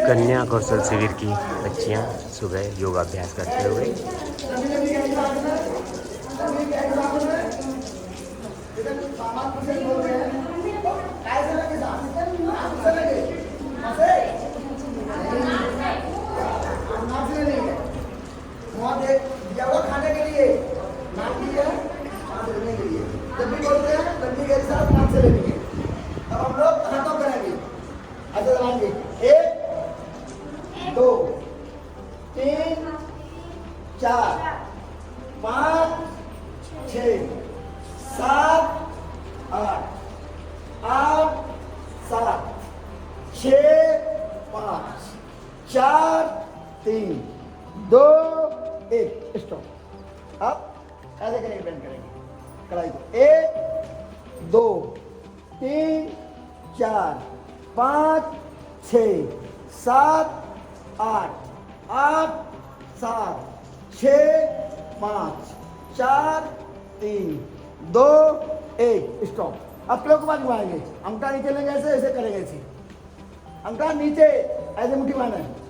कन्या कौशल शिविर की बच्चियां सुबह योगाभ्यास करते हुए। खाने के लिए नाटी है, लेने के लिए जब भी बोलते हैं लंबी के साथ नाम से लेंगे। अब हम लोग हाथों करेंगे, ऐसे लगाएंगे 1 2 3 4 5 6 7 8 8 7 6 5 4 3 2 1 स्टॉप। अब ऐसे करेंगे, बेंड करेंगे कलाई को 1 2 3 4 5 6 7 8 8 7 6 5 4 3 2 1 स्टॉप। अब पैरों के बाद घुमाएंगे, अंगूठा नीचे लेंगे, ऐसे ऐसे करेंगे, ऐसे अंगूठा नीचे ऐसे मुट्ठी बांधना है।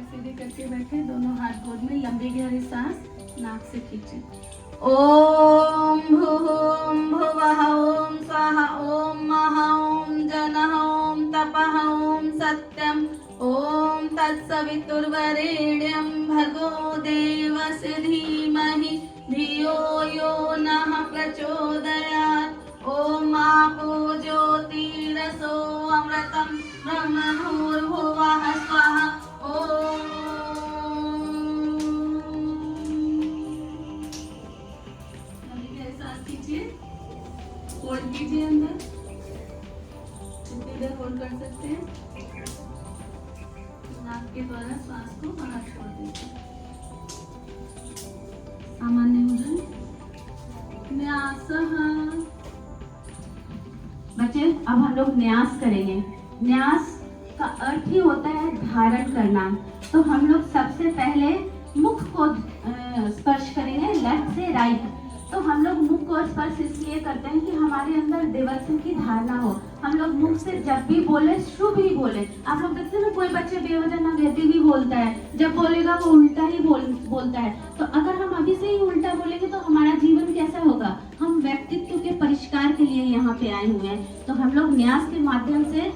सीधे करके बैठे, दोनों हाथ गोद में, लंबी गहरी सांस नाक से खींचे। ओम भूम भुवः ओम स्वाहा ओम महा ओम जनः ओम तपः ओम सत्यम ओम तत्सवितुर्वरेण्यं भर्गो देवस्य धीमहि धियो यो नः प्रचोदयात्। ओम आपो ज्योतिरसो अमृतं ब्रह्मणोर्भुवः स्वाहा। ओम होल्ड कीजिए, अंदर जितनी देर होल्ड कर सकते हैं। नाक के द्वारा श्वास को बाहर छोड़ दीजिए। सामान्य वजन न्यासः। बच्चे अब हम लोग न्यास करेंगे। न्यास का अर्थ ही होता है धारण करना। तो हम लोग सबसे पहले मुख को स्पर्श करेंगे, लेफ्ट से राइट। तो हम लोग मुख को स्पर्श इसलिए करते हैं कि हमारे अंदर देवत्व की धारणा हो। हम लोग मुख से जब भी बोले शुभ ही बोले। आप लोग देखते हैं ना, कोई बच्चे बेवजह नेगेटिव ही बोलता है, जब बोलेगा वो उल्टा ही बोलता है। तो अगर हम अभी से ही उल्टा बोलेंगे तो हमारा जीवन कैसा होगा। हम व्यक्तित्व के परिष्कार के लिए यहाँ पे आए हुए हैं। तो हम लोग न्यास के माध्यम से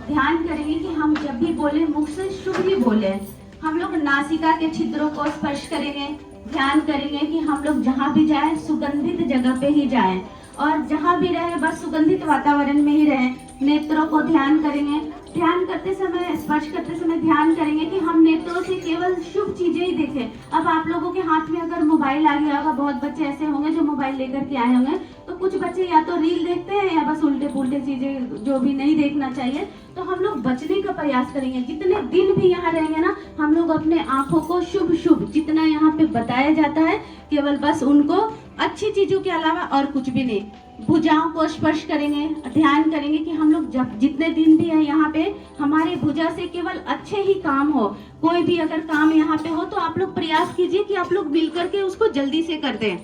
ध्यान करेंगे कि हम जब भी बोले मुख से शुभ ही बोले। हम लोग नासिका के छिद्रों को स्पर्श करेंगे, ध्यान करेंगे कि हम लोग जहाँ भी जाएं सुगंधित जगह पे ही जाएं, और जहाँ भी रहे बस सुगंधित वातावरण में ही रहें। नेत्रों को ध्यान करेंगे, ध्यान करते समय, स्पर्श करते समय ध्यान करेंगे कि हम नेत्रों से केवल शुभ चीजें ही देखें। अब आप लोगों के हाथ में अगर मोबाइल आ गया होगा, बहुत बच्चे ऐसे होंगे जो मोबाइल लेकर के आए होंगे, तो कुछ बच्चे या तो रील देखते हैं या बस उल्टे पुल्टे चीजें जो भी नहीं देखना चाहिए। तो हम लोग बचने का प्रयास करेंगे। जितने दिन भी यहाँ रहेंगे ना, हम लोग अपने आंखों को शुभ शुभ जितना यहाँ पे बताया जाता है, केवल बस उनको अच्छी चीजों के अलावा और कुछ भी नहीं। भुजाओं को स्पर्श करेंगे, ध्यान करेंगे कि हम लोग जब जितने दिन भी हैं यहाँ पे, हमारे भुजा से केवल अच्छे ही काम हो। कोई भी अगर काम यहाँ पे हो तो आप लोग प्रयास कीजिए कि आप लोग मिलकर के उसको जल्दी से कर दें।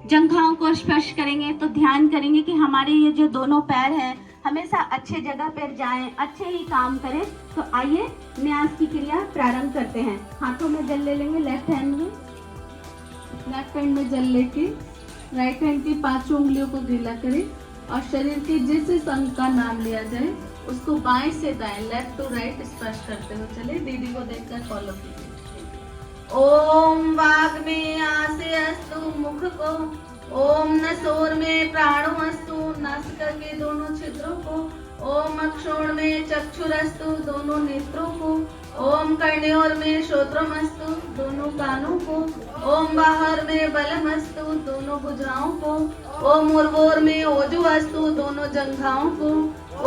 जंघाओं को स्पर्श करेंगे तो ध्यान करेंगे कि हमारे ये जो दोनों पैर हैं हमेशा अच्छे जगह पर जाएं, अच्छे ही काम करें। तो आइए न्यास की क्रिया प्रारंभ करते हैं। हाथों में जल ले लेंगे, लेफ्ट हैंड में जल लेके राइट हैंड की 5 उंगलियों को गीला करें और शरीर के जिस जिस अंग का नाम लिया जाए उसको बाएं से दाएं, लेफ्ट टू राइट स्पर्श करते हुए चले। दीदी को देखकर फॉलो कीजिए। ओम वाग में आसे अस्तु मुख को, ओम नसोर में प्राणो अस्तु नासिका के दोनों छिद्रों को, ओम अक्षोण में चक्षुरस्तु दोनों नेत्रों को, ओम कर्णयोर में श्रोत्रमस्तु दोनों कानों को, ओम बाहर में बलमस्तु दोनों भुजाओं को, ओम उर्वोर में ओजो अस्तु दोनों जंघाओं को,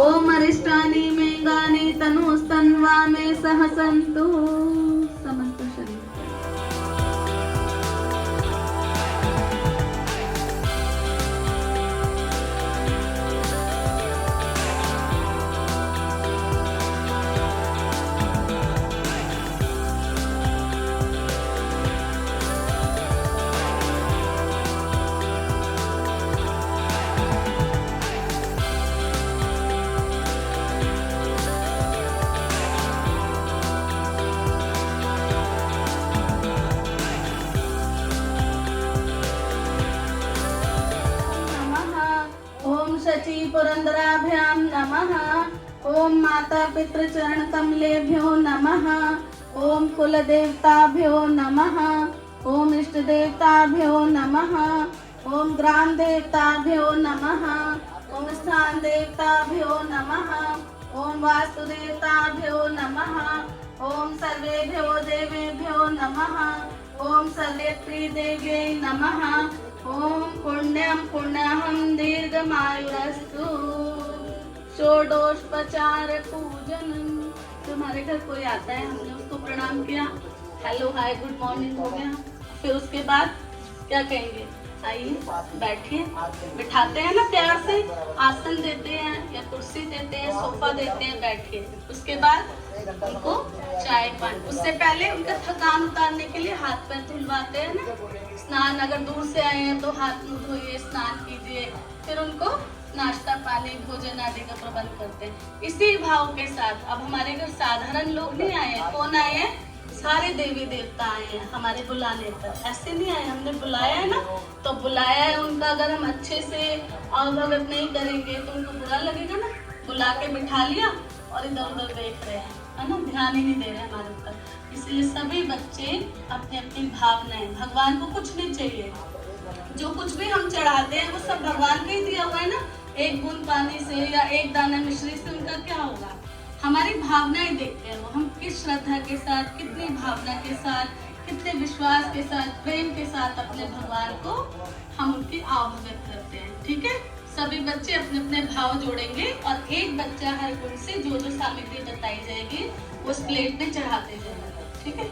ओम अरिष्टानी में गानी तनु स्तन्वा में सहसंतु समस्त शरीर। शची पुरंदराभ्यां नमः। ओम माता पितृ चरण कमलेभ्यो नमः। ओम कुल देवताभ्यो नमः। ओम इष्ट देवताभ्यो नमः। ओम ग्राम देवताभ्यो नमः। ओम स्थान देवताभ्यो नमः। ओम वास्तु देवताभ्यो नमः। ओम सर्वेभ्यो देवेभ्यो नमः। ओम सर्वेत्री देव्यै नमः। ओम पुण्यम पुण्यहम दीर्घमायुरस्तु। षोडशोपचार पूजनम। तुम्हारे घर कोई आता है, हमने उसको प्रणाम किया, हेलो हाय गुड मॉर्निंग हो गया, फिर उसके बाद क्या कहेंगे? आइए बैठिए, बिठाते हैं ना प्यार से, आसन देते हैं या कुर्सी देते हैं, सोफा देते हैं, बैठिए। उसके बाद उनको चाय पानी, उससे पहले उनका थकान उतारने के लिए हाथ पैर धुलवाते हैं ना, स्नान, अगर दूर से आए हैं तो हाथ मुंह धोइए, स्नान कीजिए, फिर उनको नाश्ता पानी भोजन आदि का प्रबंध करते हैं। इसी भाव के साथ अब हमारे घर साधारण लोग नहीं आए हैं, कौन आए हैं? सारे देवी देवता आए हैं हमारे बुलाने पर, ऐसे नहीं आए, हमने बुलाया है ना, तो बुलाया है उनका। अगर हम अच्छे से अवभगत नहीं करेंगे तो उनको बुरा लगेगा ना। बुला के बिठा लिया और इधर उधर देख रहे हैं, है ना, ध्यान ही नहीं दे रहे हमारे ऊपर। इसलिए सभी बच्चे अपनी अपनी भावनाएं, भगवान को कुछ नहीं चाहिए, जो कुछ भी हम चढ़ाते हैं वो सब भगवान का ही दिया हुआ है ना। एक बूंद पानी से या एक दाना मिश्री से उनका क्या होगा? हमारी भावनाएं देखते हैं वो, हम किस श्रद्धा के साथ, कितनी भावना के साथ, कितने विश्वास के साथ, प्रेम के साथ अपने भगवान को हम उनकी आवभगत करते हैं। ठीक है, सभी बच्चे अपने अपने भाव जोड़ेंगे और एक बच्चा हर गुण से जो जो सामग्री बताई जाएगी उस प्लेट में चढ़ाते जाएगा। ठीक है।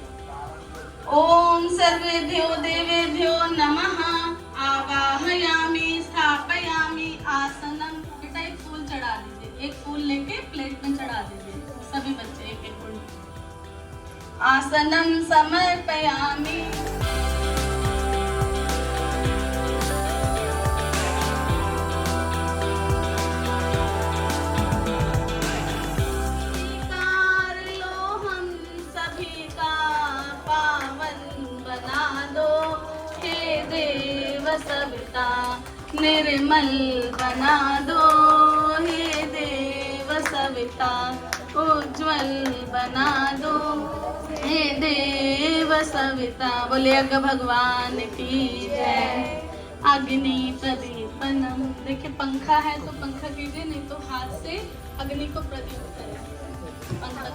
ओम सर्वेभ्यो देवेभ्यो नमः। आवाहयामि स्थापयामि आसनम। बेटा एक फूल चढ़ा दीजिए, एक फूल लेके प्लेट में चढ़ा दीजिए, सभी बच्चे एक एक फूल। आसनम समर्पयामि। सविता निर्मल बना दो, हे देव सविता उज्ज्वल बना दो, हे देव सविता। बोले अग्नि भगवान की जय। अग्नि प्रदीपनम। देखिए पंखा है तो पंखा कीजिए, नहीं तो हाथ से अग्नि को प्रदीप करें। पंखा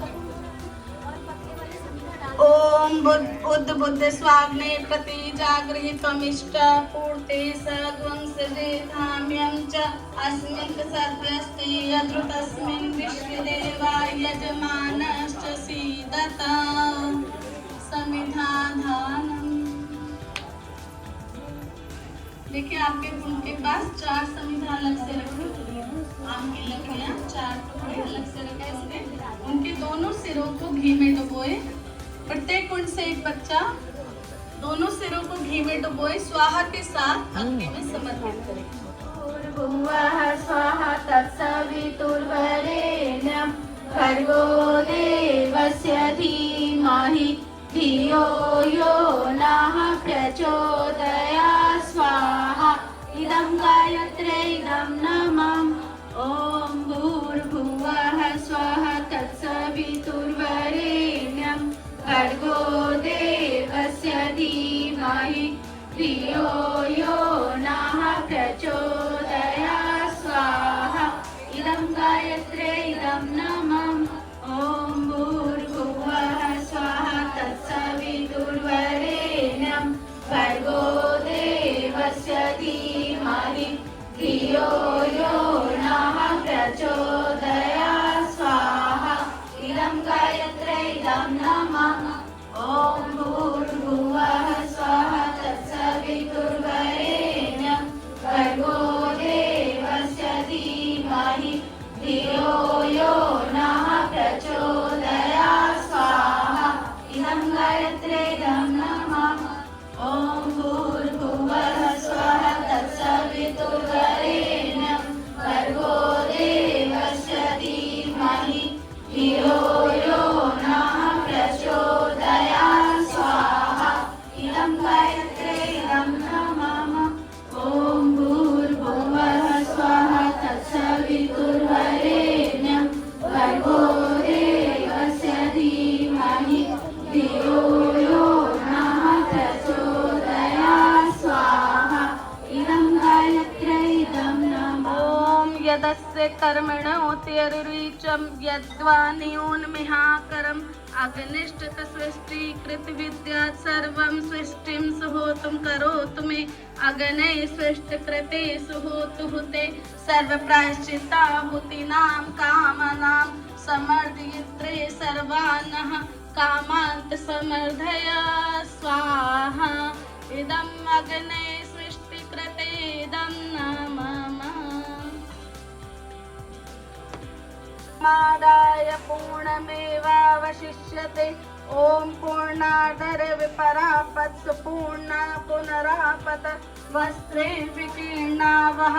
ओम बुद्ध स्वाग्ने प्रति जागृहित्वमिष्ट पूर्ते सद्वंसजे धाम्यं च अस्मिन् सद्यस्ते यद्रुतस्मिन् विश्वदेवा यजमानश्च सीदता समिधाधानम्। देखिए आपके उनके पास 4 समिधा अलग से रखी हुई है, आम की लकड़ियाँ 4 टुकड़े अलग से रखे इसके। उनके दोनों सिरों को घी में डुबोए, प्रत्येक कुंड से एक बच्चा दोनों सिरों को घी में डुबोए स्वाहा के साथ अग्नि में समर्पित करें। भुवः स्वाहा तत्सवितुर्वरेण्यं भर्गो देवस्य धीमहि धियो यो नः प्रचोदयात्। स्वाहा। धियो यो नः प्रचोदयात् स्वाहा इदं गायत्रे इदं नमः ॐ भूर्भुवः स्वाहा तत्सवितुर्वरेण्यं भर्गो देवस्य धीमहि धियो यो नः प्रचोदयात् स्वाहा इदं गायत्रे इदं नमः ॐ भूर्भुवः स्वाहा तत्सवितुर्वरेण्यं भर्गो देवस्य धीमहि धियो यो नः प्रचोदयात् स्वाहा इदं गायत्रे इदं नमः ॐ भूर्भुवः स्वाहा तत्सवितुर्वरेण्यं भर्गो देवस्य धीमहि धियो यो नः प्रचोदयात् स्वाहा इदं गायत्रे इदं नमः ॐ भूर्भुवः स्वाहा तत्सवितुर्वरेण्यं भर्गो देवस्य धीमहि धियो यो नः प्रचोदयात् स्वाहा इदं गायत्रे इदं नमः ॐ यदस्य कर्मणोत्यरुरीचं यद्वा न्यूनमिहाकरम् अग्निष्ठत सृष्टिकृत विद्यात् सर्वं सृष्टिं सुहोतुं करोतु मे अग्ने सृष्टिकृते सुहोतु हुते सर्वप्रायश्चित्ताहुतीनां कामनां समर्दयित्रे सर्वानः कामान्त समर्धय स्वाहा इदम् अग्ने सृष्टिकृते इदं नमः मादाय पूर्णमेवावशिष्यते ॐ पूर्णादर विपरापत्सु पूर्णा पुनरापत वस्त्रे विकीर्णावः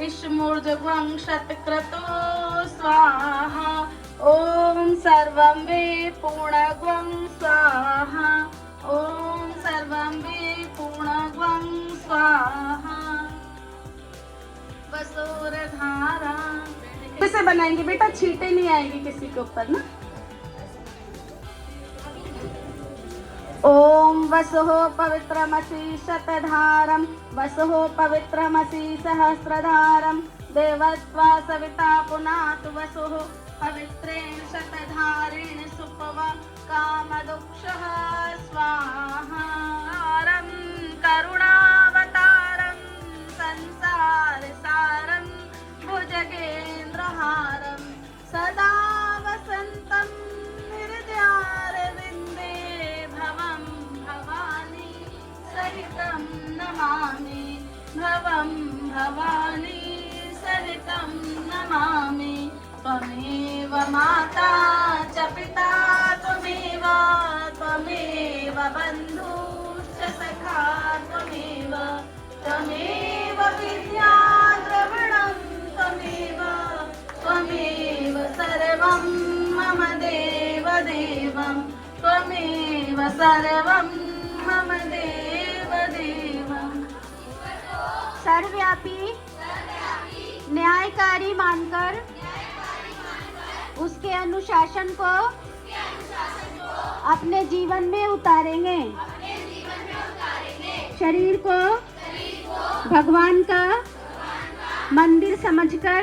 इष्मूर्जगं शतक्रतो स्वाहा ॐ सर्वं वे पूर्णगं स्वाहा ॐ सर्वं वे पूर्णगं स्वाहा वसोरधारा कैसे बनाएंगे बेटा, छींटे नहीं आएगी किसी के ऊपर ना। ओम वसुः पवित्रमसि शतधारं वसुः पवित्रमसि सहस्रधारं देवत्वा सविता पुनातु वसुः पवित्रेण शतधारेण सुपवा कामदुक्षः स्वाहा करुणावतारं संसारसारं भुजगेन्द्रहारं सदा वसन्तं हृदयारविन्दे भवं भवानी सहितं नमामि भवं भवानी सहितं नमामि त्वमेव माता च पिता त्वमेव बन्धुश्च सखा त्वमेव विद्या द्रविणं त्वमेव सर्वं मम देवदेवं त्वमेव सर्वं मम देवदेवं सर्वव्यापी न्यायकारी मानकर उसके अनुशासन को अपने जीवन में उतारेंगे। शरीर को भगवान का मंदिर समझकर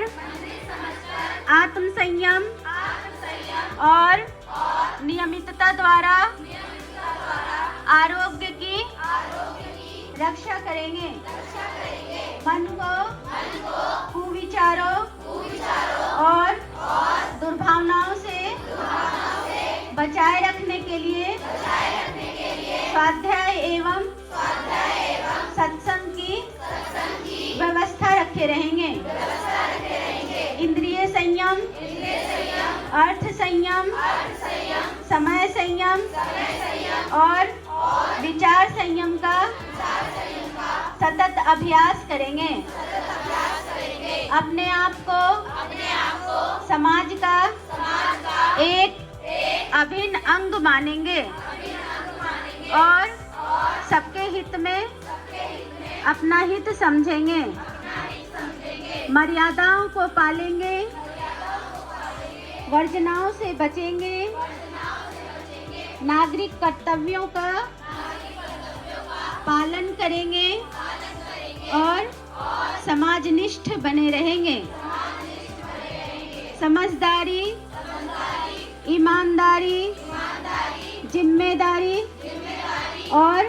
आत्म संयम और नियमितता द्वारा आरोग्य की रक्षा करेंगे। मन को कुविचारों और दुर्भावनाओं से बचाए रखने के लिए स्वाध्याय एवं सत्संग की व्यवस्था रखे रहेंगे। इंद्रिय संयम, अर्थ संयम, समय संयम और विचार संयम का सतत अभ्यास करेंगे। अपने आप को समाज का एक अभिन्न अंग मानेंगे और सबके हित में अपना हित समझेंगे। मर्यादाओं को पालेंगे, वर्जनाओं से बचेंगे, नागरिक कर्तव्यों का पालन करेंगे और समाजनिष्ठ बने रहेंगे। समझदारी, ईमानदारी, जिम्मेदारी और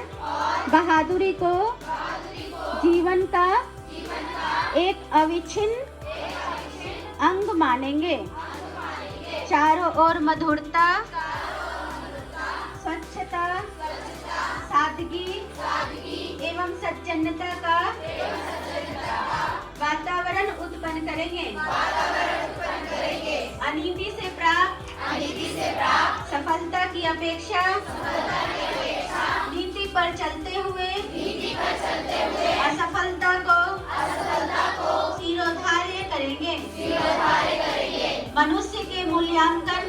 बहादुरी को जीवन का एक अविच्छिन्न अंग मानेंगे। चारों ओर मधुरता, स्वच्छता, सादगी एवं सज्जनता का वातावरण उत्पन्न करेंगे। अनीति से प्राप्त सफलता की अपेक्षा नीति पर चलते हुए असफलता को शिरोधार्य करेंगे। मनुष्य के मूल्यांकन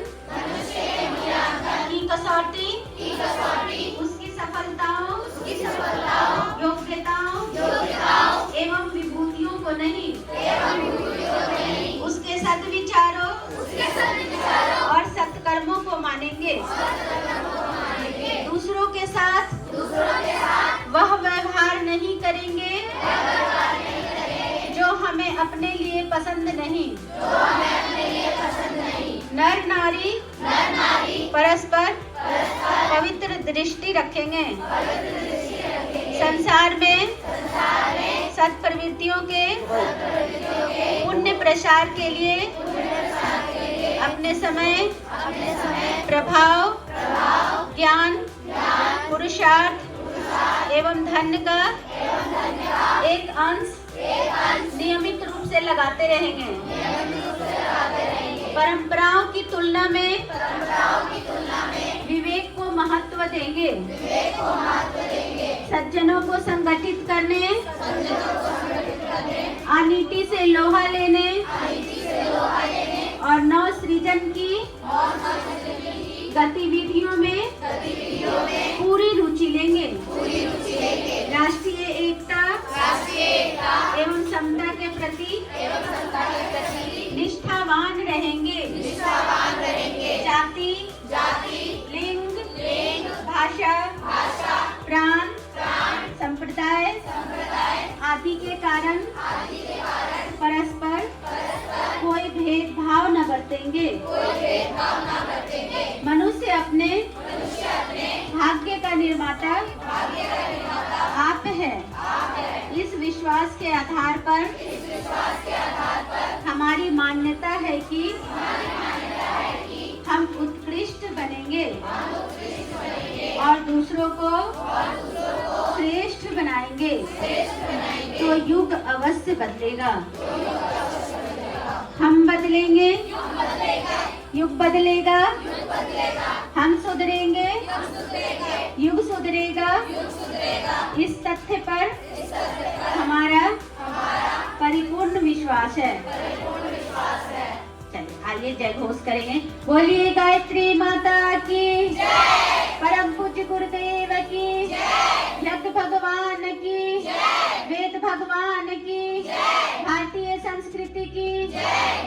की कसौटी उसकी सफलताओं, योग्यताओं एवं विभूतियों को नहीं, उसके सद्विचारों और सत्कर्मों को मानेंगे। दूसरों के साथ वह व्यवहार नहीं करेंगे जो हमें अपने लिए पसंद नहीं। नर नारी परस्पर पवित्र दृष्टि रखेंगे। संसार में सत्प्रवृत्तियों के पुण्य प्रसार के लिए अपने समय, प्रभाव, ज्ञान, पुरुषार्थ एवं धन का एक अंश नियमित रूप से लगाते रहेंगे। परंपराओं की तुलना में विवेक को महत्व देंगे। सज्जनों को संगठित करने, अनीति से लोहा लेने और नव सृजन की गतिविधियों में पूरी रुचि लेंगे। राष्ट्रीय एकता एवं समता के प्रति निष्ठावान रहेंगे। जाति, लिंग, भाषा, प्रांत, संप्रदाय आदि के कारण परस्पर कोई भेदभाव न बरतेंगे। मनुष्य अपने भाग्य का निर्माता आप है। इस विश्वास के आधार पर हमारी मान्यता है कि हम उत्कृष्ट बनेंगे और दूसरों को श्रेष्ठ बनाएंगे। तो युग अवश्य बदलेगा। हम बदलेंगे, युग बदलेगा। हम सुधरेंगे, युग सुधरेगा। इस तथ्य पर हमारा परिपूर्ण विश्वास है। चलिए आइए जय घोष करेंगे। बोलिए गायत्री माता की, परम पूज्य गुरुदेव की, यज्ञ भगवान की, वेद भगवान की, भारतीय संस्कृति की,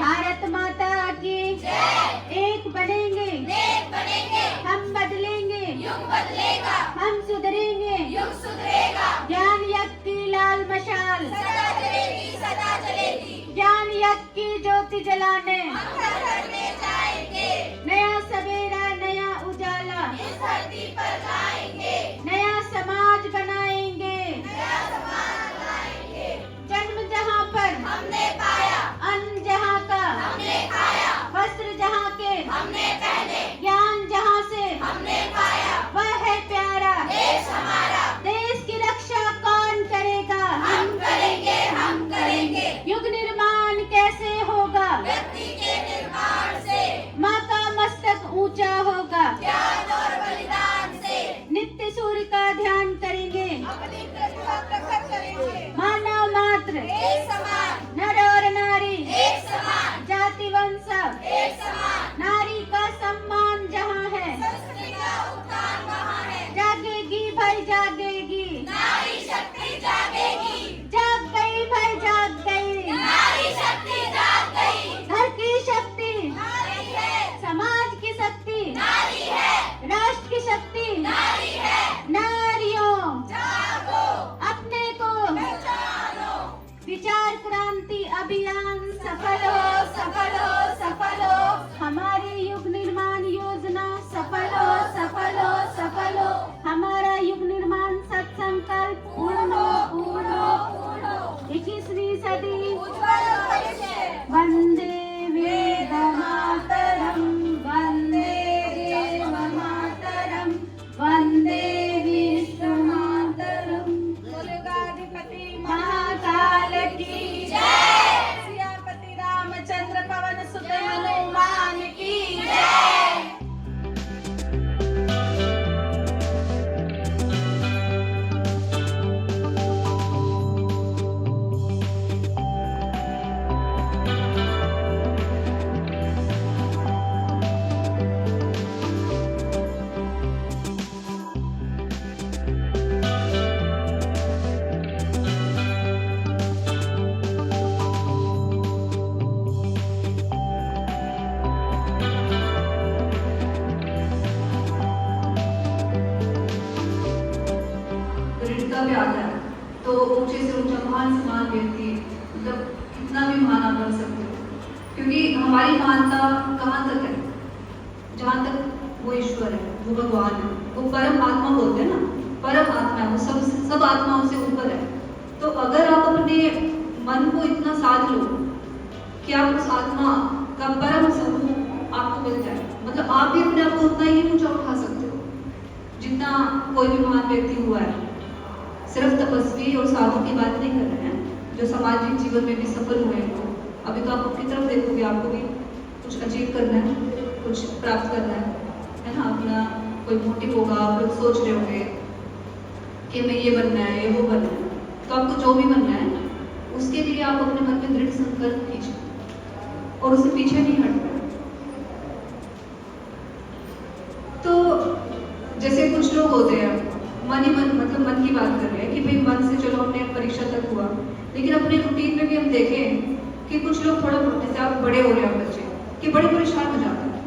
भारत माता की। एक बनेंगे, हम बदलेंगे, हम सुधरेंगे। ज्ञान यज्ञ की लाल मशाल ज्ञान यज्ञ की ज्योति जलाने नया सवेरा, नया उजाला, नया समाज बनाएंगे। जन्म जहाँ पर हमने पाया, अन्न जहाँ का हमने खाया, वस्त्र जहाँ के हमने पहने, ज्ञान जहाँ से हमने पाया, वह है प्यारा देश हमारा। देश की रक्षा कौन करेगा? हम करेंगे, हम करेंगे। युग निर्माण कैसे होगा? व्यक्ति के व्यक्ति, मतलब कितना भी महान आप बन सकते हो, क्योंकि हमारी महानता कहाँ तक है, जहाँ तक वो ईश्वर है, वो भगवान है, वो परम आत्मा बोलते हैं ना, परम आत्मा है, वो सब आत्माओं से ऊपर है। तो अगर आप अपने मन को इतना साध लो कि आप उस आत्मा का परम स्वरूप आपको मिल जाए, मतलब आप भी अपने आप को उतना ही ऊंचा उठा सकते हो जितना कोई भी महान व्यक्ति हुआ है। सिर्फ तपस्वी और साधु की बात नहीं कर रहे हैं, जो सामाजिक जीवन में भी सफल हुए हैं। अभी तो आप अपनी तरफ देखोगे, आपको भी कुछ अचीव करना है, कुछ प्राप्त करना है ना, अपना कोई मोटिव होगा, आप लोग सोच रहे होंगे कि मैं ये बनना है, ये वो बनना है, तो आपको जो भी बनना है उसके लिए आप अपने मन में दृढ़ संकल्प कीजिए और उससे पीछे नहीं हटना। तो जैसे कुछ लोग होते हैं मन ही मन, मतलब मन की बात कर रहे हैं कि भाई मन से चलो हमने परीक्षा तक हुआ, लेकिन अपने रूटीन में भी हम देखें कि कुछ लोग थोड़ा जैसे आप बड़े हो रहे हैं बच्चे कि बड़े परेशान हो जाते हैं,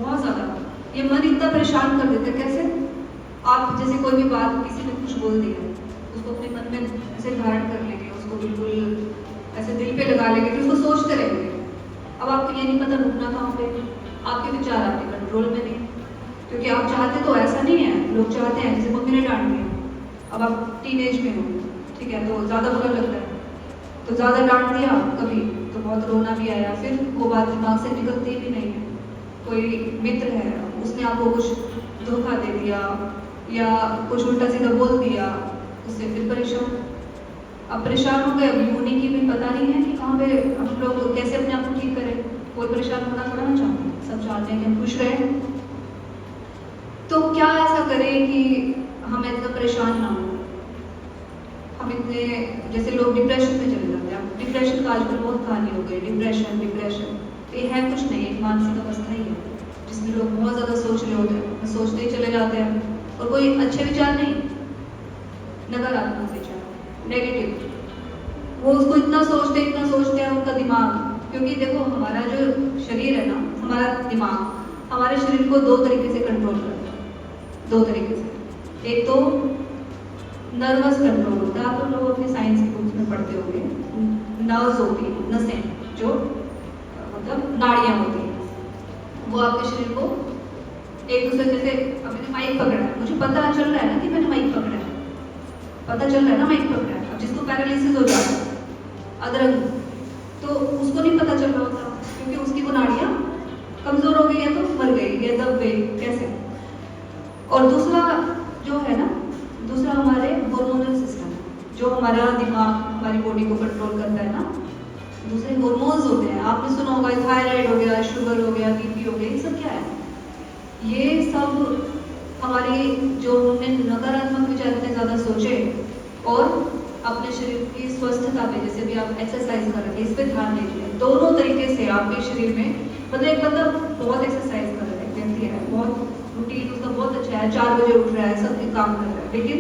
बहुत ज़्यादा ये मन इतना परेशान कर देते हैं। कैसे? आप जैसे कोई भी बात किसी ने कुछ बोल दिया, उसको अपने मन में ऐसे धारण कर लेंगे, उसको बिल्कुल ऐसे दिल पे लगा लेंगे, फिर उसको सोचते रहेंगे। अब आपको ये नहीं पता रुकना कहाँ पे, आपके विचार आपके कंट्रोल में नहीं, क्योंकि आप चाहते तो ऐसा नहीं है, लोग चाहते हैं, जैसे मम्मी ने डांट दिया, अब आप टीनेज में हो, ठीक है, तो ज़्यादा बुरा लगता है, तो ज़्यादा डांट दिया कभी तो बहुत रोना भी आया, फिर वो बात दिमाग से निकलती भी नहीं है। कोई मित्र है, उसने आपको कुछ धोखा दे दिया या कुछ उल्टा सीधा बोल दिया, उससे फिर परेशान। अब परेशान हो गए, अब यूनी की भी पता नहीं है कि कहाँ पे हम लोग कैसे अपने आप को ठीक करें। कोई परेशान होना थोड़ा ना चाहते, सब चाहते हैं कि हम खुश रहें। तो क्या ऐसा करें कि हम इतना परेशान ना हो, हम इतने, जैसे लोग डिप्रेशन में चले जाते हैं। डिप्रेशन का आजकल बहुत कहानी हो गई, डिप्रेशन ये है कुछ नहीं, एक मानसिक अवस्था ही है जिसमें लोग बहुत ज़्यादा सोच रहे होते हैं, सोचते ही चले जाते हैं, और कोई अच्छे विचार नहीं, नकारात्मक विचार, नेगेटिव, वो उसको इतना सोचते हैं उनका दिमाग। क्योंकि देखो हमारा जो शरीर है ना, हमारा दिमाग हमारे शरीर को दो तरीके से कंट्रोल करता है, दो तरीके से। एक तो नर्वस कंट्रोल होता है, आप लोग अपने साइंस की बुक्स में पढ़ते होंगे, नर्व्स होती हैं, नसें, जो मतलब नाड़ियाँ होती हैं, वो आपके शरीर को एक दूसरे, जैसे अब मैंने माइक पकड़ा है, मुझे पता चल रहा है ना कि मैंने माइक पकड़ा है, पता चल रहा है ना माइक पकड़ा है। अब जिसको पैरालिसिस हो जाता है अदरंग, तो उसको नहीं पता चल रहा होता, क्योंकि उसकी वो नाड़ियाँ कमजोर हो गई है, तो मर गई या दब गई, कैसे। और दूसरा जो है ना, दूसरा हमारे हार्मोनल सिस्टम, जो हमारा दिमाग, हमारी बॉडी को कंट्रोल करता है ना, दूसरे हार्मोन्स होते हैं। आपने सुना होगा थायराइड हो गया, शुगर हो गया, बीपी हो गया, ये सब क्या है? ये सब हमारी, जो हमने नकारात्मक विचार इतने ज़्यादा सोचे और अपने शरीर की स्वस्थता पे, जैसे भी आप एक्सरसाइज कर रहे हैं, इस पर ध्यान दीजिए। दोनों तरीके से आपके शरीर में, मतलब एक बंदा बहुत एक्सरसाइज कर रहा है, व्यक्ति है, बहुत रूटीन उसका बहुत अच्छा है, 4 बजे उठ रहा है, सब काम कर रहा है, लेकिन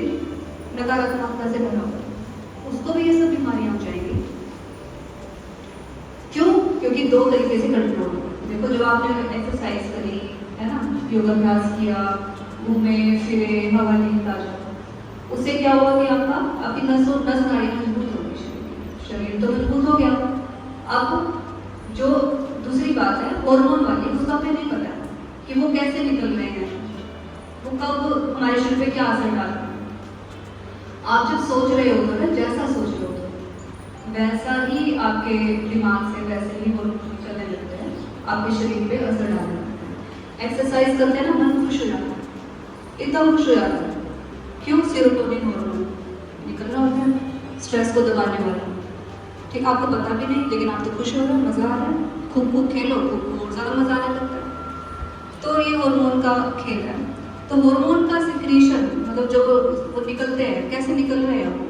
नकारात्मकता से भरा हुआ है, उसको भी ये सब बीमारियां हो जाएंगी। क्यों? क्योंकि दो तरीके से कंट्रोल। देखो जब आपने एक्सरसाइज करी है ना, योगाभ्यास किया, घूमे फिरे, हवा ली ताजा, उससे क्या हुआ कि आपकी नस नाड़ी मजबूत होगी, शरीर तो मजबूत हो गया। अब जो दूसरी बात है हार्मोन वाली, उसका हमें नहीं पता कि वो कैसे निकल रहे हैं, वो कब हमारे शरीर पे क्या असर डाल रहे हैं। आप जब सोच रहे हो तो ना, जैसा सोच रहे हो तो वैसा ही आपके दिमाग से वैसे ही हार्मोन चलने लगते हैं, आपके शरीर पे असर डालने लगते हैं। एक्सरसाइज करते हैं ना, मन खुश हो जाता है, इतना खुश हो जाता है। क्यों? सेरोटोनिन हार्मोन निकल रहा होता है, स्ट्रेस को दबाने वाला। ठीक, आपको पता भी नहीं, लेकिन आप तो खुश हो रहे हो, मजा आ रहा है, खूब खेलो, खूब और ज़्यादा मजा आने लगता है। तो ये हार्मोन का खेल है। तो हार्मोन का सिक्रीशन, मतलब जो वो निकलते हैं, कैसे निकल रहे हैं वो?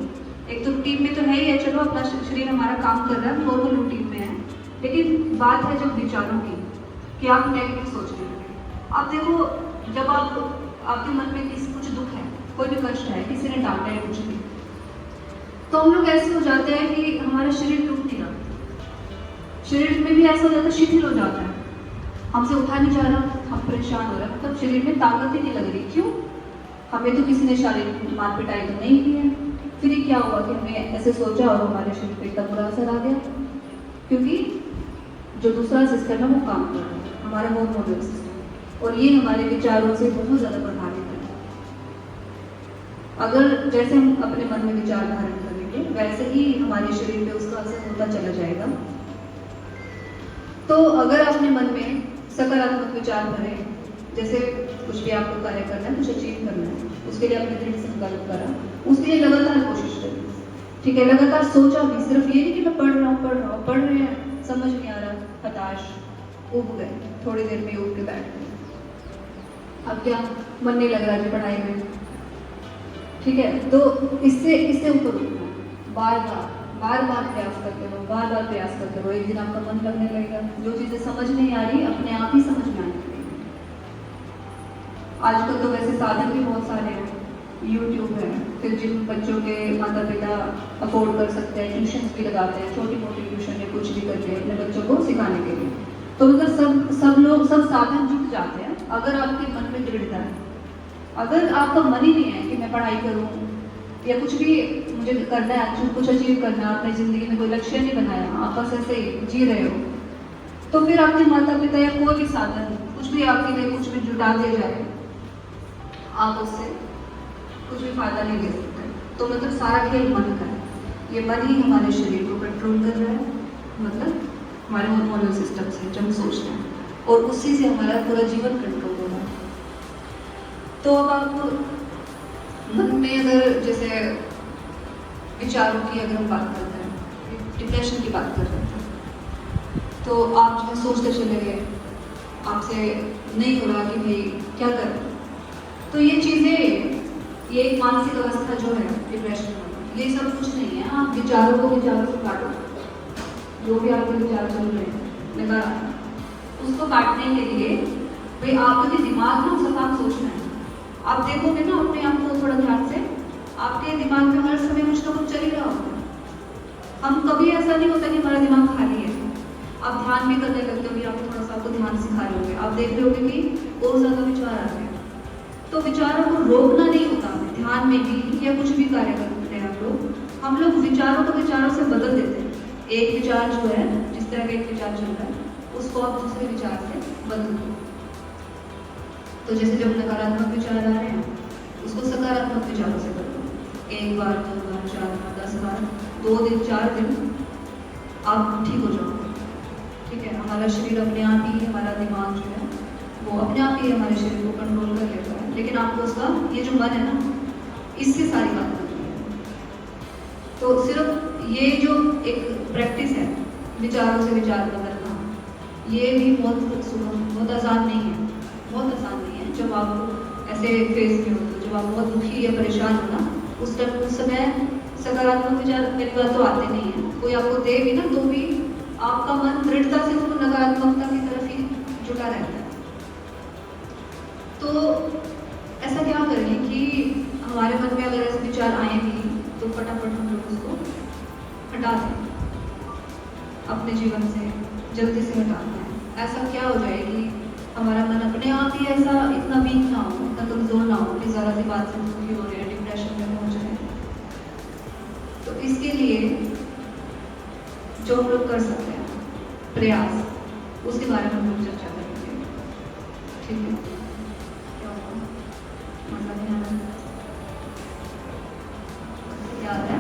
एक तो रूटीन में तो है ही है, चलो अपना शरीर हमारा काम कर रहा है, नॉर्मल रूटीन में है, लेकिन बात है जब विचारों की, कि आप नेगेटिव सोच रहे हैं। आप देखो, जब आपके मन में कुछ दुख है, कोई भी कष्ट है, किसी ने डांटा है कुछ भी, तो हम लोग ऐसे हो जाते हैं कि हमारा शरीर टूट नहीं रहा, शरीर में भी ऐसा हो जाता है, शिथिल हो जाता है, हमसे उठा नहीं जा रहा, हम परेशान हो रहे हैं, मतलब शरीर में ताकत ही नहीं लग रही। क्यों? हमें तो किसी ने शारीरिक मार पिटाई तो नहीं की है, फिर ये क्या हुआ कि हमने ऐसे सोचा और हमारे शरीर पे इतना बुरा असर आ गया, क्योंकि जो दूसरा सिस्टम है वो काम कर रहा है, हमारा हार्मोनल सिस्टम, और ये हमारे विचारों से बहुत ज़्यादा प्रभावित है। अगर जैसे हम अपने मन में विचार धारण करेंगे वैसे ही हमारे शरीर पे उसका असर होता चला जाएगा। तो अगर अपने मन में सकारात्मक विचार भरें, जैसे कुछ भी आपको कार्य करना है, कुछ अचीव करना है, उसके लिए आपने दृढ़ संकल्प करा, उसके लिए लगातार कोशिश करें, ठीक है, लगातार सोचा भी, सिर्फ ये नहीं कि मैं पढ़ रहे हैं, समझ नहीं आ रहा, हताश, उब गए, थोड़ी देर में उठ के बैठ गए, अब क्या मन नहीं लग रहा है पढ़ाई में, ठीक है, तो इससे ऊपर उठना, बार बार प्रयास करते रहो, एक दिन आपका मन लगने लगेगा, जो चीज़ें समझ नहीं आ रही अपने आप ही समझ में आने लगेगी। आजकल तो वैसे साधन भी बहुत सारे हैं, यूट्यूब है, फिर जिन बच्चों के माता पिता अफोर्ड कर सकते हैं ट्यूशन भी लगाते हैं, छोटी मोटी ट्यूशन या कुछ भी करके अपने बच्चों को सिखाने के लिए, तो मतलब सब साधन जुट जाते हैं अगर आपके मन में दृढ़ता है। अगर आपका मन ही नहीं है कि मैं पढ़ाई करूं या कुछ भी मुझे करना है, कुछ अचीव करना है, अपनी ज़िंदगी में कोई लक्ष्य नहीं बनाया, आप बस ऐसे ही जी रहे हो, तो फिर आपके माता पिता या कोई भी साधन कुछ भी आपके लिए कुछ भी जुटा दिया जाए, आप उससे कुछ भी फायदा नहीं ले सकते। तो मतलब सारा खेल मन का है, ये मन ही हमारे शरीर को कंट्रोल कर रहा है, मतलब हमारे हार्मोनल सिस्टम से जब हम सोचते हैं, और उसी से हमारा पूरा जीवन कंट्रोल हो रहा है। तो अब आप मन में अगर जैसे विचारों की अगर हम बात करते हैं, डिप्रेशन की बात कर रहे थे, तो आप जो है सोचते चले गए, आपसे नहीं हो रहा कि भाई क्या करें, तो ये चीज़ें, ये एक मानसिक अवस्था जो है डिप्रेशन में, ये सब कुछ नहीं है। आप विचारों को विचारों से काटो, जो भी आपके विचार चल रहे हैं नकारात्मक, उसको काटने के लिए भाई आपके दिमाग में सब आप सोचना है। आप देखोगे ना अपने आप को थोड़ा ध्यान से, आपके दिमाग में हर समय कुछ ना कुछ चल ही रहा होगा। हम कभी ऐसा नहीं होता कि हमारा दिमाग खाली है, आप ध्यान भी करने लगते हो, आप थोड़ा सा आपको ध्यान सिखा रहे होगे, आप देख रहे होगे कि और ज़्यादा विचार आ रहे हैं। तो विचारों को रोकना नहीं होता हमें, ध्यान में भी या कुछ भी कार्य करते हैं हम लोग विचारों को विचारों से बदल देते हैं। एक विचार जो है, जिस तरह का एक विचार चल रहा है, उसको आप दूसरे विचार से बदल दो। तो जैसे जब नकारात्मक विचार आ रहे हैं, उसको सकारात्मक विचारों से बदलो। 1 बार 2 बार 4 बार 10 बार, 2 दिन 4 दिन आप ठीक हो जाओगे, ठीक है। हमारा शरीर अपने आप ही, हमारा दिमाग जो है वो अपने आप ही हमारे शरीर को कंट्रोल कर लेता है, लेकिन आपको उसका ये जो मन है ना, इससे सारी बात करनी है। तो सिर्फ ये जो एक प्रैक्टिस है विचारों से विचार बदलना, ये भी बहुत आसान नहीं है, बहुत आसान नहीं है। जब आप ऐसे फेज में हो, जब आप बहुत दुखी या परेशान हो ना, उस समय सकारात्मक विचार पहली बात तो आते नहीं है, कोई आपको दे भी ना, तो भी आपका मन दृढ़ता से उसको नकारात्मकता की तरफ ही जुटा रहता है। तो ऐसा क्या करें कि हमारे मन में अगर ऐसे विचार आए भी तो फटाफट हम लोग उसको हटा दें, अपने जीवन से जल्दी से हटाते हैं। ऐसा क्या हो जाएगी, हमारा मन अपने आप ही ऐसा इतना वीक ना हो, इतना कमजोर ना हो कि ज़रा सी बात से दुखी हो रहे हैं, डिप्रेशन में पहुंच रहे हैं। तो इसके लिए जो हम लोग कर सकते हैं प्रयास, उसके बारे में हम लोग चर्चा करेंगे, ठीक है। याद है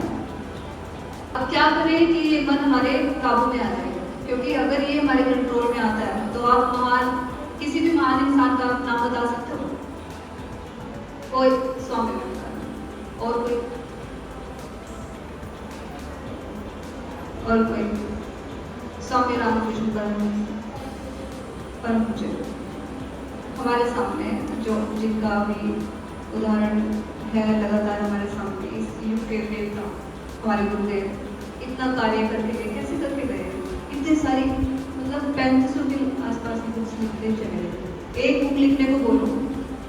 अब क्या करें कि ये मन हमारे काबू में आ जाए, क्योंकि अगर ये हमारे कंट्रोल में आता है तो आप किसी भी महान इंसान का आप नाम बता सकते हो, कोई स्वामी विवेकानंद, और कोई स्वामी रामकृष्ण परम पूज्य हमारे सामने, जो जिनका भी उदाहरण है लगातार हमारे सामने, इस युग के देवता हमारे गुरुदेव इतना कार्य करके गए, कैसे करके गए, इतने सारी मतलब 3500 के आसपास की बुक्स लिखते चले गए। एक बुक लिखने को बोलो,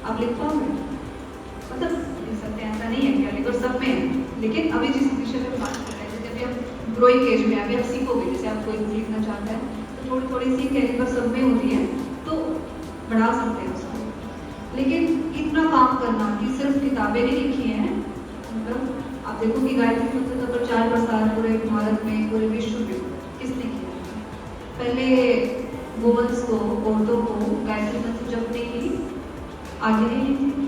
आप लिख पाओगे? मतलब लिख सकते हैं, ऐसा नहीं है क्या लिखो, सब में है। लेकिन अभी जिस विषय में बात कर रहे हैं, जैसे अभी हम ग्रोइंग एज में, अभी आप सीखोगे, जैसे आप कोई बुक लिखना चाहते हैं तो थोड़ी थोड़ी सी कैलिबर सब में होती है, तो बढ़ा सकते हैं उसको। लेकिन इतना काम करना कि सिर्फ किताबें नहीं लिखी हैं, मतलब आप देखो कि गायत्री मंत्र का प्रचार प्रसार पूरे भारत में, पूरे विश्व में किसने किया? पहले वुमेन्स को, औरतों को गायत्री मंत्र जपने की आगे नहीं थी,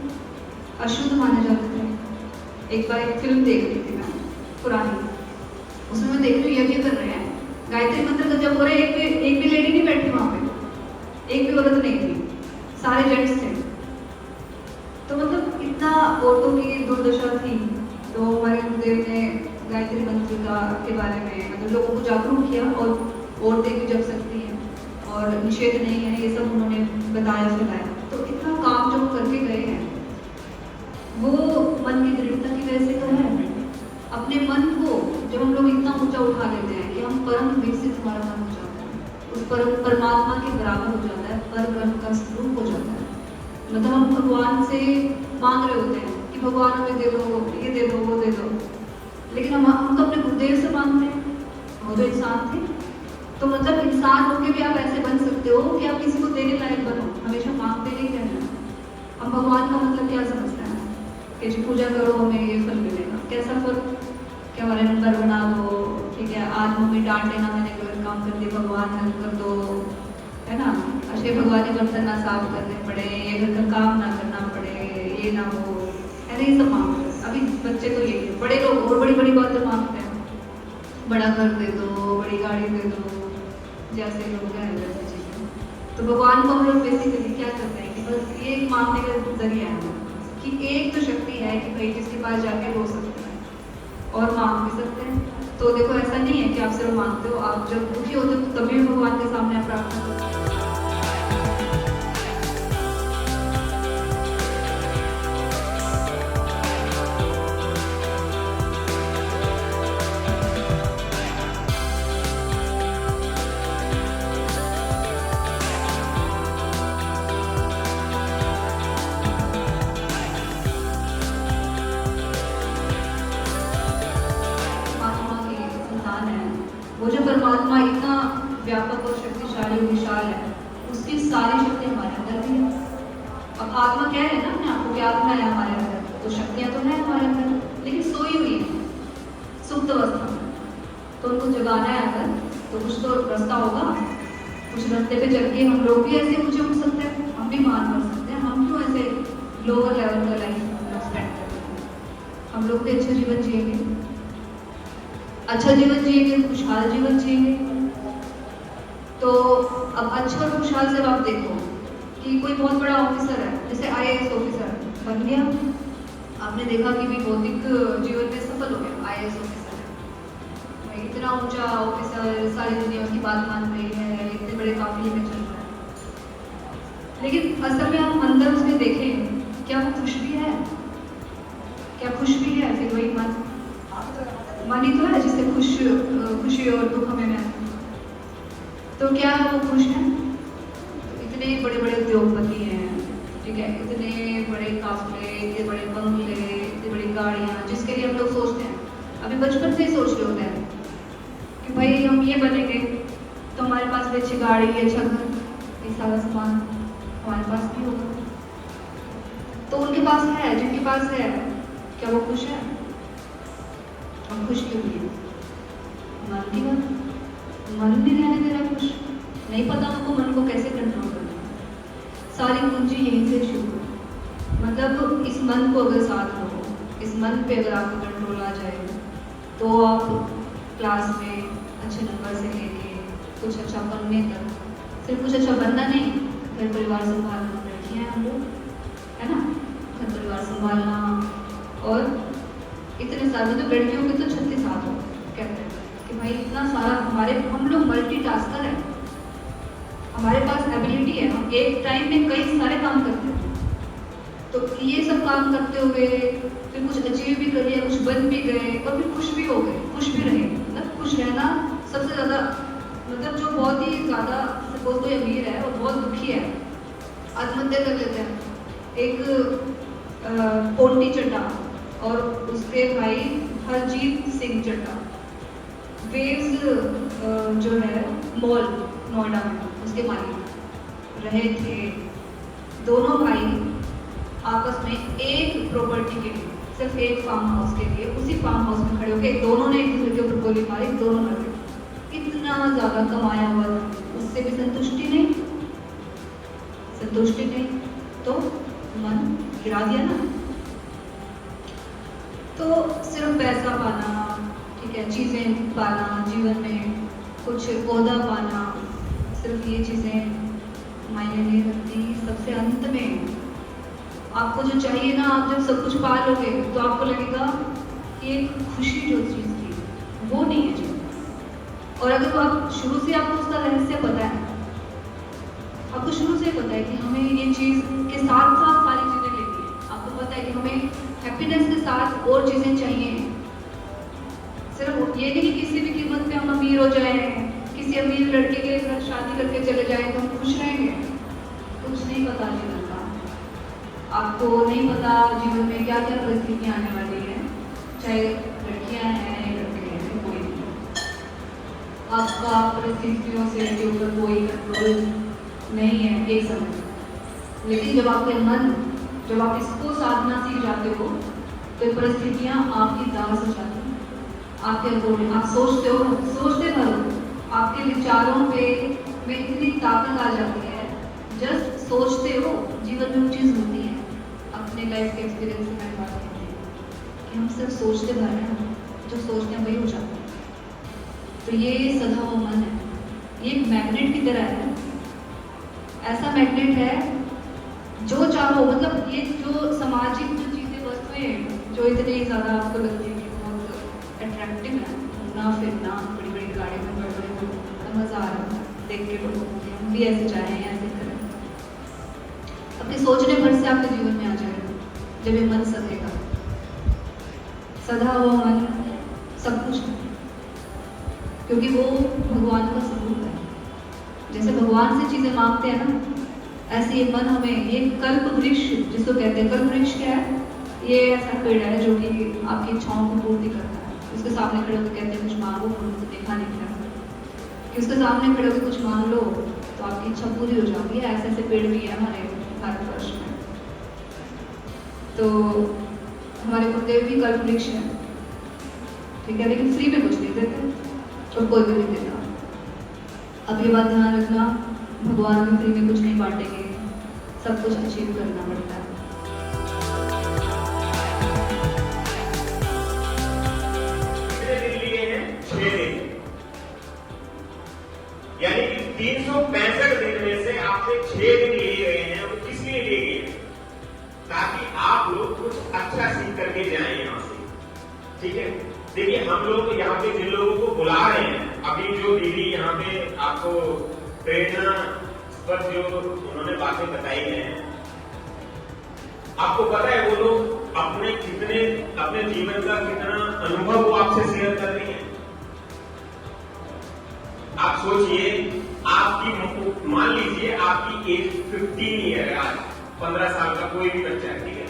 अशुद्ध माने जाते थे। एक बार एक फिल्म देख रही थी मैं, पुरानी, उसमें मैं देख रही हूँ यज्ञ कर रहे हैं, गायत्री मंत्र का जप हो रहा है, एक भी लेडी नहीं बैठी वहां पे, एक भी औरत नहीं थी, सारे जेंट्स थे। तो मतलब इतना औरतों की दुर्दशा थी। तो हमारे गुरुदेव ने गायत्री मंत्र के बारे में मतलब लोगों को जागरूक किया, और औरतें भी जप सकती हैं और निषेध नहीं है, ये सब उन्होंने बताया फैलाया। तो इतना काम जो करके गए हैं वो मन की दृढ़ता की वजह से कर रहे हैं। अपने मन को जब हम लोग इतना ऊंचा उठा लेते हैं कि हम परम विकसित हमारा मन हो जाता है, उस परमात्मा के बराबर हो जाता है, पर ब्रह्म का स्वरूप हो जाता है। मतलब हम भगवान से मांग रहे होते हैं कि भगवान हमें दे दो, ये दे दो, वो दे दो, लेकिन हम तो अपने गुरुदेव से मांगते हैं, वो तो इंसान थे। तो मतलब इंसान होके भी आप ऐसे बन सकते हो कि आप किसी को देने लायक बनो, हमेशा मांगते नहीं रहना। हम भगवान का मतलब क्या समझते हैं कि जी पूजा करो हमें ये फल मिलेगा, कैसा फल? कि हमारे नंबर बना दो, ठीक है, आज मम्मी डांटे ना, मैंने कोई काम कर दिया, भगवान हेल्प कर दो, है ना, अच्छे भगवान के बर्तन ना साफ करने पड़े, ये घर का काम ना करना पड़े, ये ना हो, है ना, ये सब मांगते हैं। अभी बच्चे तो ये, बड़े लोग और बड़ी बड़ी बातें मांगते हैं, बड़ा घर दे दो, बड़ी गाड़ी दे दो, जैसे लोग हैं वैसे चीजें। तो भगवान को हम लोग बेसिकली क्या करते हैं कि बस ये मांगने का जरिया है कि एक तो शक्ति है कि भाई जिसके पास जाके रो सकते हैं और मांग भी सकते हैं। तो देखो ऐसा नहीं है कि आप सिर्फ मांगते हो, आप जब दुखी होते हो तो तभी भगवान के सामने आप प्रार्थना करते हो। वो जो परमात्मा इतना व्यापक और शक्तिशाली और विशाल है, उसकी सारी शक्ति हमारे अंदर भी है। अब आत्मा कह रहे हैं ना अपने आपको कि आत्मा है हमारे अंदर, तो शक्तियां तो है हमारे अंदर, लेकिन सोई हुई है सुप्त अवस्था में। तो उनको जगाना है अगर, तो कुछ तो रास्ता होगा, कुछ रास्ते पे चल के हम लोग भी ऐसे ऊंचे उठ सकते हैं, हम भी मान कर सकते हैं। हम क्यों ऐसे लोअर लेवल का लाइफ स्पेंड करते हैं? हम लोग भी अच्छा जीवन जिएंगे, अच्छा जीवन जिएंगे, खुशहाल जीवन जिएंगे। तो अब अच्छा और खुशहाल से आप देखो कि कोई बहुत बड़ा ऑफिसर है, जैसे IAS ऑफिसर बन गया, आपने देखा कि भी भौतिक जीवन में सफल हो गया, IAS ऑफिसर है, इतना ऊंचा ऑफिसर, सारी दुनिया उसकी बात मान रही है, इतने बड़े काफिले में चल रहा है। लेकिन असल में हम अंदर उसमें देखें, क्या वो खुश भी है? क्या खुश भी है? फिर वही मन ही तो है जिससे खुशी और दुख हमें मिलता है। तो क्या वो खुश है? तो इतने बड़े बड़े उद्योगपति हैं, ठीक है, इतने बड़े काफले, इतने बड़े बंगले, इतनी बड़ी गाड़ियां, जिसके लिए हम लोग सोचते हैं, अभी बचपन से ही सोच रहे होते हैं कि भाई हम ये बनेंगे तो हमारे पास भी अच्छी गाड़ी, अच्छा घर, ये सारा सामान हमारे पास भी होगा। तो उनके पास है, जिनके पास है, क्या वो खुश है? हम खुश क्यों नहीं? मन की बात, मन भी रहने दे रहा खुश, नहीं पता हमको मन को कैसे कंट्रोल करना। सारी कुंजी यहीं से शुरू, मतलब इस मन को अगर साथ लो, इस मन पे अगर आपको कंट्रोल आ जाए, तो आप क्लास में अच्छे नंबर से लेके कुछ अच्छा बनने तक, सिर्फ कुछ अच्छा बनना नहीं, घर परिवार संभालना, लड़कियां हम लोग, है ना, घर परिवार संभालना, और इतने सारे तो लड़कियों के तो 36 साल हो कहते हैं कि भाई इतना सारा हम लोग मल्टीटास्कर हैं, हमारे पास एबिलिटी है, हम एक टाइम में कई सारे काम करते हैं। तो ये सब काम करते हुए फिर कुछ अचीव भी कर लिया, कुछ बन भी गए, और फिर खुश भी हो गए, खुश भी रहे। मतलब खुश रहना सबसे ज़्यादा, मतलब जो बहुत ही ज़्यादा सपोज कोई अमीर है और बहुत दुखी है, आत्महत्या कर लेते हैं। एक पोंटी चड्ढा और उसके भाई हरजीत सिंह चड्ढा, वेव्स जो है मॉल नोएडा में, उसके मालिक रहे थे। दोनों भाई आपस में एक प्रॉपर्टी के लिए सिर्फ एक फार्म हाउस के लिए, उसी फार्म हाउस में खड़े होकर दोनों ने एक दूसरे के ऊपर गोली मारी, दोनों मर गए। इतना ज़्यादा कमाया हुआ था, उससे भी संतुष्टि नहीं, संतुष्टि नहीं, तो मन गिरा दिया ना। तो सिर्फ पैसा पाना, ठीक है, चीज़ें पाना, जीवन में कुछ ओहदा पाना, सिर्फ ये चीज़ें मायने नहीं रखती। सबसे अंत में आपको जो चाहिए ना, आप जब सब कुछ पा लोगे तो आपको लगेगा कि एक खुशी जो चीज़ थी वो नहीं है जीवन। और अगर वो आप शुरू से आपको उसका रहस्य पता है, आपको शुरू से पता है कि हमें ये चीज़ के साथ साथ सारी चीज़ें लेनी है, आपको पता है कि हमें हैप्पीनेस के साथ और चीज़ें चाहिए, सिर्फ ये नहीं कि किसी भी कीमत पे हम अमीर हो जाए, किसी अमीर लड़के के साथ शादी करके चले जाए तो हम खुश रहेंगे। कुछ नहीं पता जीवन का, आपको नहीं पता जीवन में क्या क्या परिस्थितियाँ आने वाली है, चाहे लड़कियाँ हैं या लड़के हैं, कोई नहीं। आपका परिस्थितियों से के ऊपर कोई कंट्रोल नहीं है, एक समय। लेकिन जब आपके मन, जब आप इसको साधना सीख जाते हो तो परिस्थितियाँ आपकी दास हो जाती हैं, आपके अकॉर्डिंग। आप सोचते हो, सोचते भरो, आपके विचारों पे में इतनी ताकत आ जाती है, जस्ट सोचते हो जीवन में वो चीज़ होती है। अपने लाइफ के एक्सपीरियंस से मैं बात करती हूँ कि हम सिर्फ सोचते भर रहे हैं, जो सोचते हैं वही हो जाता है। तो ये सदा वो मन है, ये एक मैग्नेट की तरह है, ऐसा मैग्नेट है जो चाहो, मतलब ये जो सामाजिक जो चीज़ें, वस्तुएं जो इतनी ज़्यादा आपको लगती है कि बहुत अट्रैक्टिव है, घूमना फिरना, बड़ी बड़ी गाड़ी में बड़े बड़े, मज़ा आ रहा है देख के लोगों को, हम भी ऐसे चाहें, ऐसे करें। अपने सोचने भर से आपके जीवन में आ जाएगा जब ये मन सधेगा। सधा हुआ मन सब कुछ है, क्योंकि वो भगवान का स्वरूप है। जैसे भगवान से चीज़ें मांगते हैं ना, ऐसे ये मन हमें, ये कल्प वृक्ष जिसको कहते हैं, कल्प वृक्ष क्या है? ये ऐसा पेड़ है जो कि आपकी इच्छाओं को पूर्ति करता है। उसके सामने खड़े होकर कहते हैं कुछ मांगो, तो देखा नहीं गया कि उसके सामने खड़े होकर कुछ मांग लो तो आपकी इच्छा पूरी हो जाती है। ऐसे ऐसे पेड़ भी है हमारे भारतवर्ष में। तो हमारे गुरुदेव भी कल्प वृक्ष है, ठीक है, लेकिन फ्री में कुछ नहीं देते और कोई भी नहीं देता। अब ये बात ध्यान रखना, भगवान भी फ्री में कुछ नहीं बांटेंगे, सब कुछ अचीव करना पड़ता है। यानी कि 365 दिन में से आपसे 6 दिन लिए गए हैं। वो किस लिए लिए गए हैं? ताकि आप लोग कुछ अच्छा सीख करके जाएं यहाँ से, ठीक है। देखिए, हम लोग यहाँ पे जिन लोगों को बुला रहे हैं, अभी जो दीदी यहाँ पे आपको प्रेरणा पर जो उन्होंने बातें बताई हैं, आपको पता है वो लोग अपने जीवन का कितना अनुभव वो आपसे शेयर कर रही हैं। आप सोचिए, आपकी, मान लीजिए आपकी एज 15 ईयर है, आज 15 साल का कोई भी बच्चा है, ठीक है,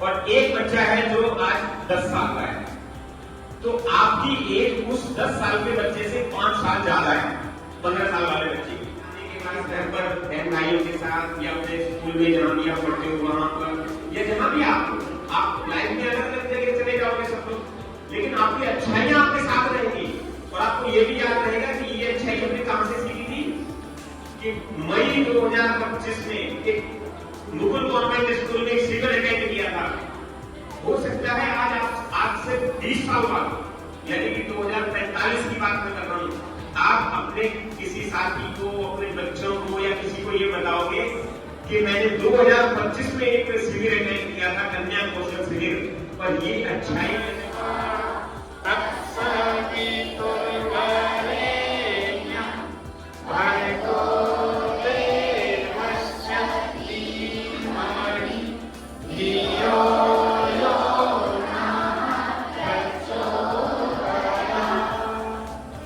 और एक बच्चा है जो आज 10 साल का है, तो आपकी एज उस 10 साल के बच्चे से 5 साल ज्यादा है 15 साल वाले बच्चे की। घर पर बहन भाइयों के साथ या अपने स्कूल में जहां भी आप पढ़ते हो वहां पर या जहां भी आप लाइफ में अलग अलग जगह चले जाओगे सब लोग, लेकिन आपकी अच्छाइयां आपके साथ रहेंगी। और आपको ये भी याद रहेगा कि ये अच्छाई हमने कहां से सीखी थी कि मई 2025 में एक मुकुल कॉन्वेंट स्कूल में एक शिविर अटेंड किया था। हो सकता है आज से 20 साल बाद, यानी कि 2045 की बात मैं कर रहा हूं, आप अपने किसी साथी को, अपने बच्चों को या किसी को ये बताओगे कि मैंने 2025 में एक शिविर अटेंड किया था, कन्या कौशल शिविर, पर ये अच्छाई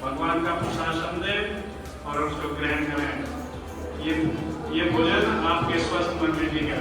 भगवान का प्रशासन दे और उसको ग्रहण करें। ये भोजन आपके स्वस्थ मन में भी है।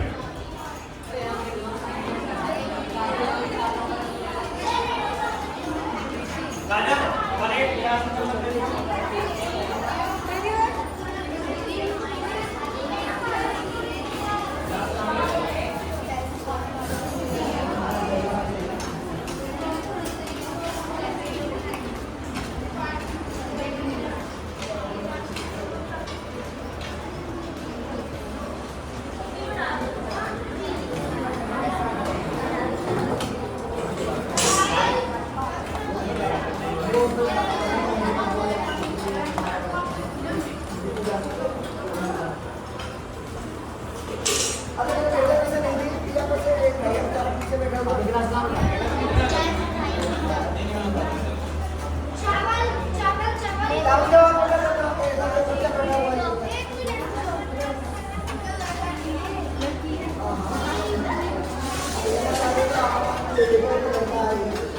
से लेकर करता है